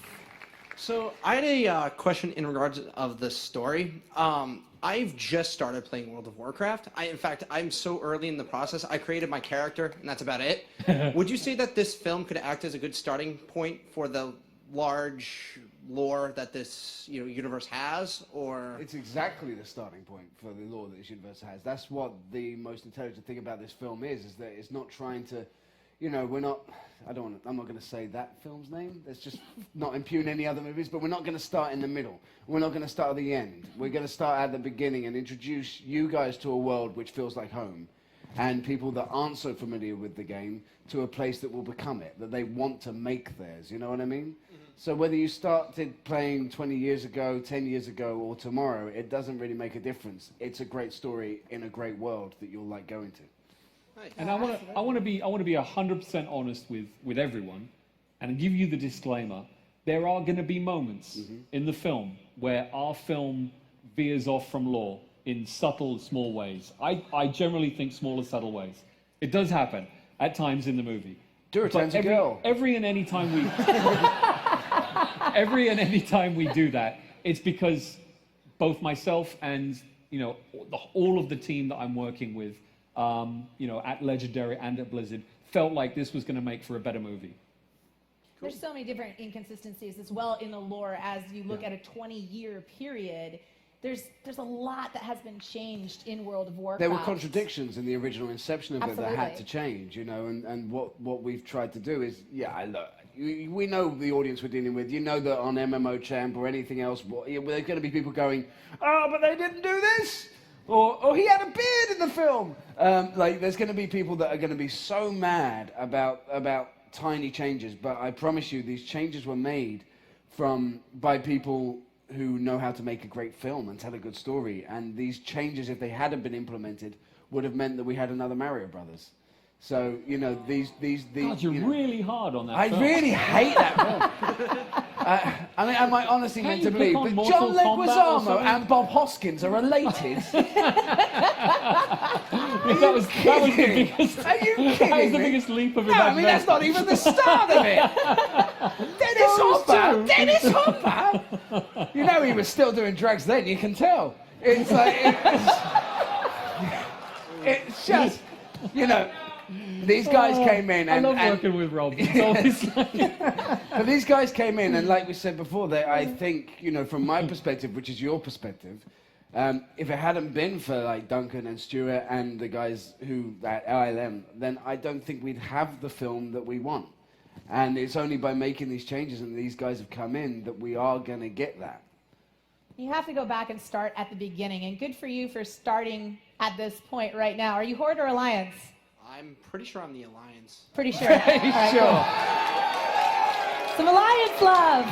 So I had a question in regards of the story. I've just started playing World of Warcraft. In fact, I'm so early in the process. I created my character, and that's about it. Would you say that this film could act as a good starting point for the large lore that this universe has, or? It's exactly the starting point for the lore that this universe has. That's what the most intelligent thing about this film is that it's not trying to, you know, we're not. I'm not going to say that film's name. Let's just not impugn any other movies. But we're not going to start in the middle. We're not going to start at the end. We're going to start at the beginning and introduce you guys to a world which feels like home, and people that aren't so familiar with the game to a place that will become it, that they want to make theirs. You know what I mean? Mm-hmm. So whether you started playing 20 years ago, 10 years ago, or tomorrow, it doesn't really make a difference. It's a great story in a great world that you'll like going to. And I want to be 100% honest with everyone, and give you the disclaimer. There are going to be moments in the film where our film veers off from lore in subtle, small ways. I generally think smaller, subtle ways. It does happen at times in the movie. Duratan's a girl. Every and any time we do that, it's because both myself and all of the team that I'm working with, at Legendary and at Blizzard, felt like this was going to make for a better movie. Cool. There's so many different inconsistencies as well in the lore as you look at a 20-year period. There's a lot that has been changed in World of Warcraft. There were contradictions in the original inception of Absolutely. it that had to change, and what we've tried to do is, we know the audience we're dealing with. You know that on MMO Champ or anything else, there's going to be people going, oh, but they didn't do this! Or he had a beard in the film! There's going to be people that are going to be so mad about tiny changes, but I promise you these changes were made by people who know how to make a great film and tell a good story. And these changes, if they hadn't been implemented, would have meant that we had another Mario Brothers. So, these God, you're really hard on that I film. really hate that film. I mean, am I honestly Can't meant to you click believe on that Mortal John Kombat or Leguizamo something? and Bob Hoskins are related? that was the biggest. Are you kidding That was the me? biggest leap of No, I mean, that's not even the start of it. Dennis Hopper! Dennis Hopper! You know he was still doing drugs then, you can tell. It's like, it's just, you know, these guys came in and... I love working with Rob. It's always like... But these guys came in, and like we said before, I think, you know, from my perspective, which is your perspective, if it hadn't been for like Duncan and Stuart and the guys who at ILM, then I don't think we'd have the film that we want. And it's only by making these changes and these guys have come in that we are going to get that. You have to go back and start at the beginning, and good for you for starting at this point right now. Are you Horde or Alliance? I'm pretty sure I'm the Alliance. Pretty sure. All right, cool. Some Alliance love.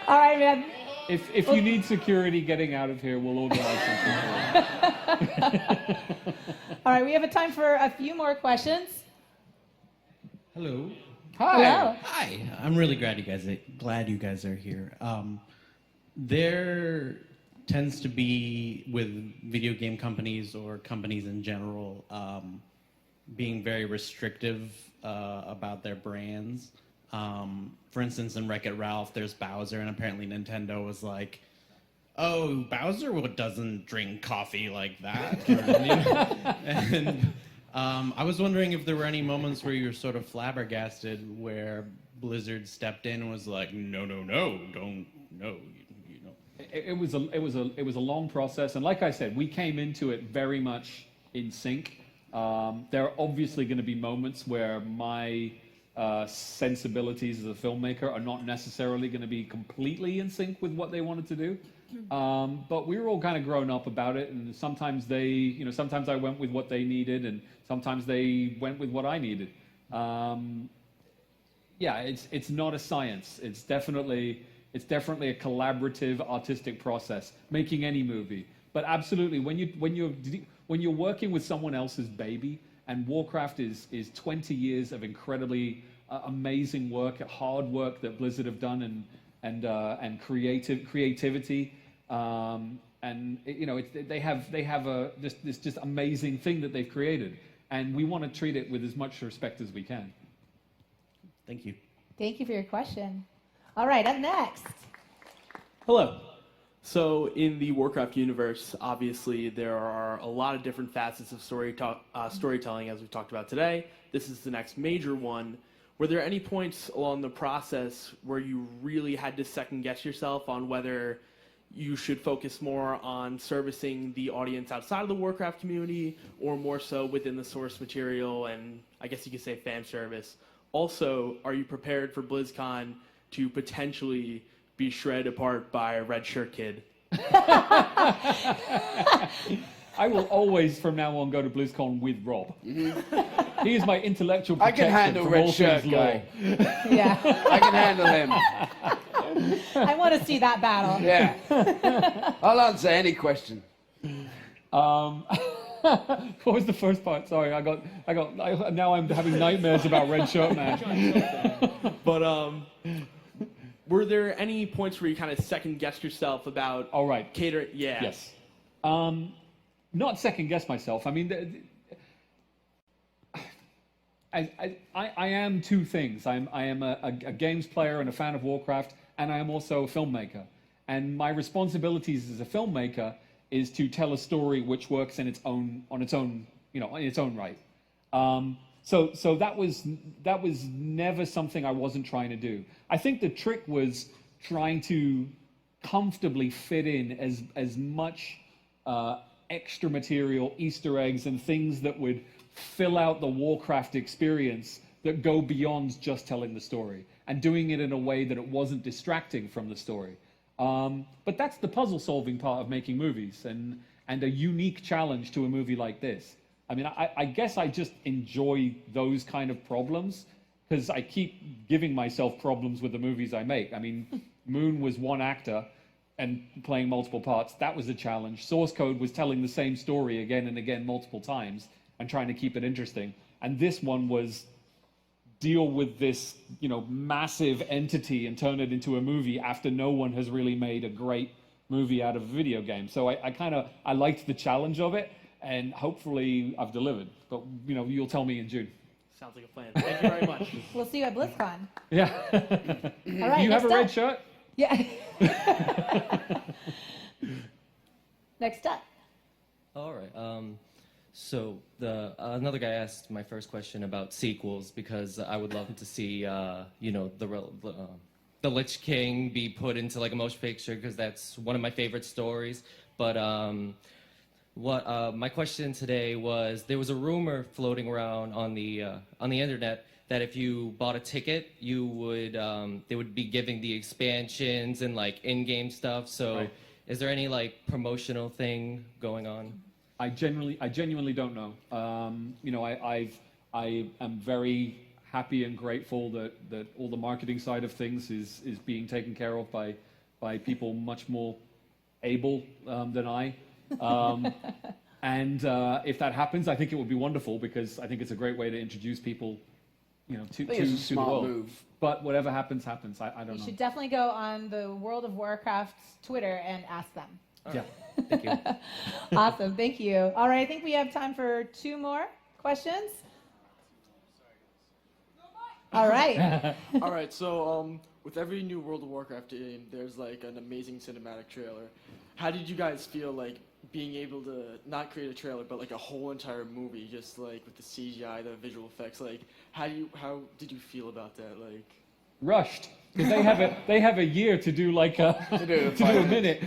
All right, man. If you need security getting out of here, we'll organize something. All right, we have a time for a few more questions. Hello. Hi. Hello. Hi. I'm really glad you guys are here. There tends to be, with video game companies or companies in general, being very restrictive about their brands. For instance, in Wreck-It Ralph, there's Bowser, and apparently Nintendo was like, "Oh, Bowser doesn't drink coffee like that." And I was wondering if there were any moments where you were sort of flabbergasted, where Blizzard stepped in and was like, "No, don't, no." It was a long process, and like I said, we came into it very much in sync. There are obviously going to be moments where my sensibilities as a filmmaker are not necessarily going to be completely in sync with what they wanted to do. But we were all kind of grown up about it, and sometimes sometimes I went with what they needed, and sometimes they went with what I needed. It's not a science. It's definitely a collaborative artistic process, making any movie. But absolutely, when you're working with someone else's baby, and Warcraft is 20 years of incredibly amazing work, hard work that Blizzard have done, and creativity, and they have this just amazing thing that they've created, and we want to treat it with as much respect as we can. Thank you. Thank you for your question. All right, up next. Hello. So in the Warcraft universe, obviously there are a lot of different facets of storytelling, as we've talked about today. This is the next major one. Were there any points along the process where you really had to second guess yourself on whether you should focus more on servicing the audience outside of the Warcraft community, or more so within the source material and, I guess you could say, fan service? Also, are you prepared for BlizzCon to potentially be shredded apart by a red shirt kid? I will always, from now on, go to BlizzCon with Rob. Mm-hmm. He is my intellectual I protection can handle from red all shirt things guy. Yeah. I can handle him. I want to see that battle. Yeah. I'll answer any question. What was the first part? Sorry, now I'm having nightmares about Red Shirt Man. But were there any points where you kind of second guessed yourself about? All right. Cater. Yeah. Yes. Not second guess myself. I mean, I am two things. I am a games player and a fan of Warcraft, and I am also a filmmaker. And my responsibilities as a filmmaker is to tell a story which works on its own right. So that was never something I wasn't trying to do. I think the trick was trying to comfortably fit in as much extra material, Easter eggs, and things that would fill out the Warcraft experience that go beyond just telling the story, and doing it in a way that it wasn't distracting from the story. But that's the puzzle-solving part of making movies, and a unique challenge to a movie like this. I mean, I guess I just enjoy those kind of problems, because I keep giving myself problems with the movies I make. I mean, Moon was one actor and playing multiple parts. That was a challenge. Source Code was telling the same story again and again multiple times and trying to keep it interesting. And this one was deal with this, massive entity and turn it into a movie after no one has really made a great movie out of a video game. So I liked the challenge of it, and hopefully I've delivered. But you'll tell me in June. Sounds like a plan. Thank you very much. We'll see you at BlizzCon. Yeah. All right. Do you have a next red up. shirt? Yeah. Next up. All right. So another guy asked my first question about sequels because I would love to see the Lich King be put into like a motion picture because that's one of my favorite stories. But my question today was, there was a rumor floating around on the internet that if you bought a ticket, you would they would be giving the expansions and like in-game stuff. So Right. Is there any like promotional thing going on? I genuinely don't know. I am very happy and grateful that all the marketing side of things is being taken care of by people much more able than I. And if that happens, I think it would be wonderful because I think it's a great way to introduce people, to think it's a the smart world. move. But whatever happens, happens. I don't You know. should definitely go on the World of Warcraft Twitter and ask them. Yeah. Thank you. Awesome. Thank you. All right. I think we have time for 2 more questions. All right. All right, so with every new World of Warcraft game, there's like an amazing cinematic trailer. How did you guys feel like being able to not create a trailer, but like a whole entire movie, just like with the CGI, the visual effects? Like, how did you feel about that? Like, Rushed because they have a year to do like to do a minute,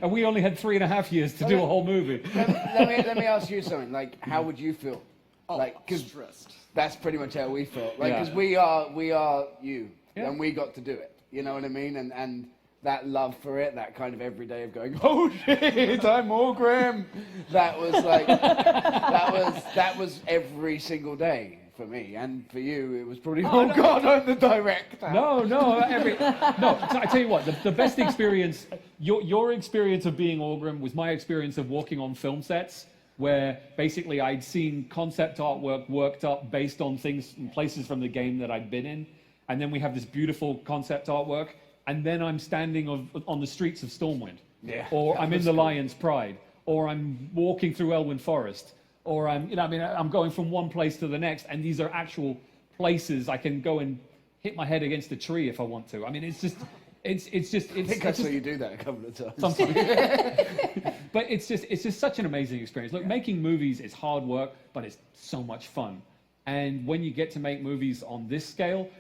and we only had 3.5 years to do a whole movie. Let me ask you something. Like, how would you feel? Cause stressed. That's pretty much how we felt. Like, Yeah. because we are you, Yeah. and we got to do it. You know what I mean? And that love for it, that kind of every day of going, oh shit, I'm all grim. That was like, that was every single day for me, and for you, it was probably, oh god, I'm the director. No. I tell you what, the best experience, your experience of being Orgrim was my experience of walking on film sets, where basically I'd seen concept artwork worked up based on things and places from the game that I'd been in, and then we have this beautiful concept artwork, and then I'm standing on the streets of Stormwind, or I'm in the Lion's Pride, or I'm walking through Elwyn Forest, or I'm going from one place to the next, and these are actual places I can go and hit my head against a tree if I want to. I mean, it's just. I think I saw you do that a couple of times. Sometimes. But it's just such an amazing experience. Look, making movies is hard work, but it's so much fun. And when you get to make movies on this scale,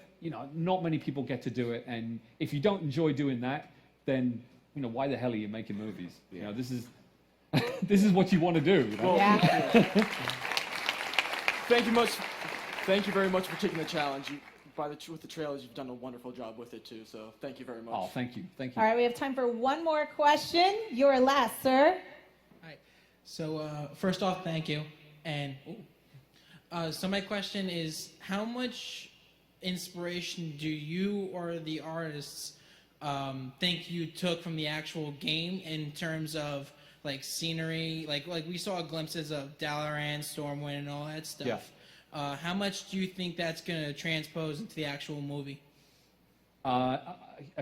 not many people get to do it. And if you don't enjoy doing that, then why the hell are you making movies? This is this is what you want to do. Thank you very much for taking the challenge. With the trailers, you've done a wonderful job with it too. So thank you very much. Oh, thank you. All right. We have time for 1 more question. You're last, sir. So first off, thank you. And so my question is, how much inspiration do you or the artists think you took from the actual game in terms of like scenery? Like we saw glimpses of Dalaran, Stormwind, and all that stuff. Yeah. How much do you think that's going to transpose into the actual movie? A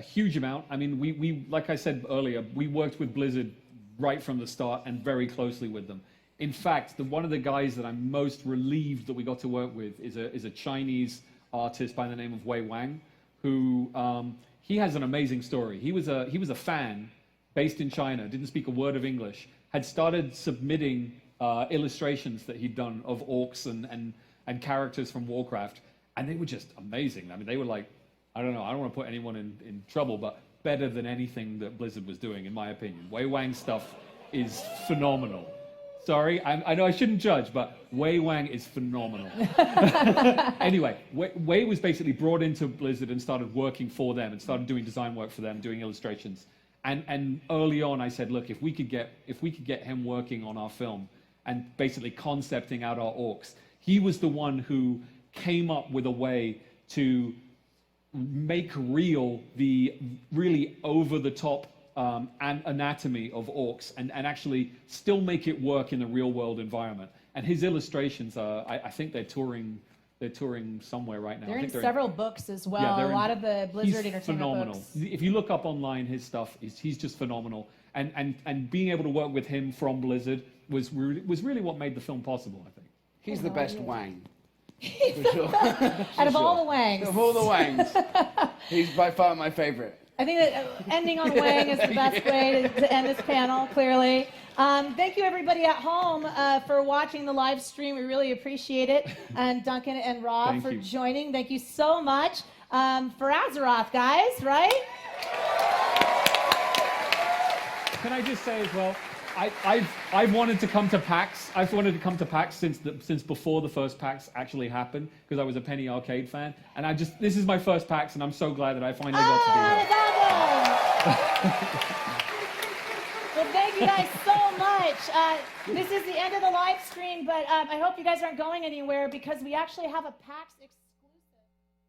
huge amount. I mean, we like I said earlier, we worked with Blizzard right from the start and very closely with them. In fact, one of the guys that I'm most relieved that we got to work with is a Chinese artist by the name of Wei Wang, who he has an amazing story. He was a fan based in China, didn't speak a word of English, had started submitting illustrations that he'd done of orcs and characters from Warcraft, and they were just amazing. I mean, they were like, I don't know, I don't want to put anyone in trouble, but better than anything that Blizzard was doing, in my opinion. Wei Wang's stuff is phenomenal. Sorry, I know I shouldn't judge, but Wei Wang is phenomenal. Anyway, Wei was basically brought into Blizzard and started working for them and started doing design work for them, doing illustrations. And early on, I said, look, if we could get him working on our film and basically concepting out our orcs, he was the one who came up with a way to make real the really over-the-top anatomy of orcs and actually still make it work in a real-world environment. And his illustrations are, I think they're touring They're touring somewhere right now. They're I in think several books as well. Yeah, a lot of the Blizzard he's Entertainment phenomenal. books. If you look up online his stuff, he's just phenomenal. And being able to work with him from Blizzard was really what made the film possible, I think. He's the best Wang. Out of all the Wangs. Of all the Wangs. He's by far my favorite. I think that ending on Wang is the best way to end this panel, clearly. Thank you, everybody at home, for watching the live stream. We really appreciate it. And Duncan and Rob Thank for you. joining. Thank you so much. For Azeroth, guys, right? Can I just say as well, I've wanted to come to PAX. I've wanted to come to PAX since before the first PAX actually happened, because I was a Penny Arcade fan, and this is my first PAX, and I'm so glad that I finally got to be here. Well, thank you guys so much. This is the end of the live stream, but I hope you guys aren't going anywhere, because we actually have a PAX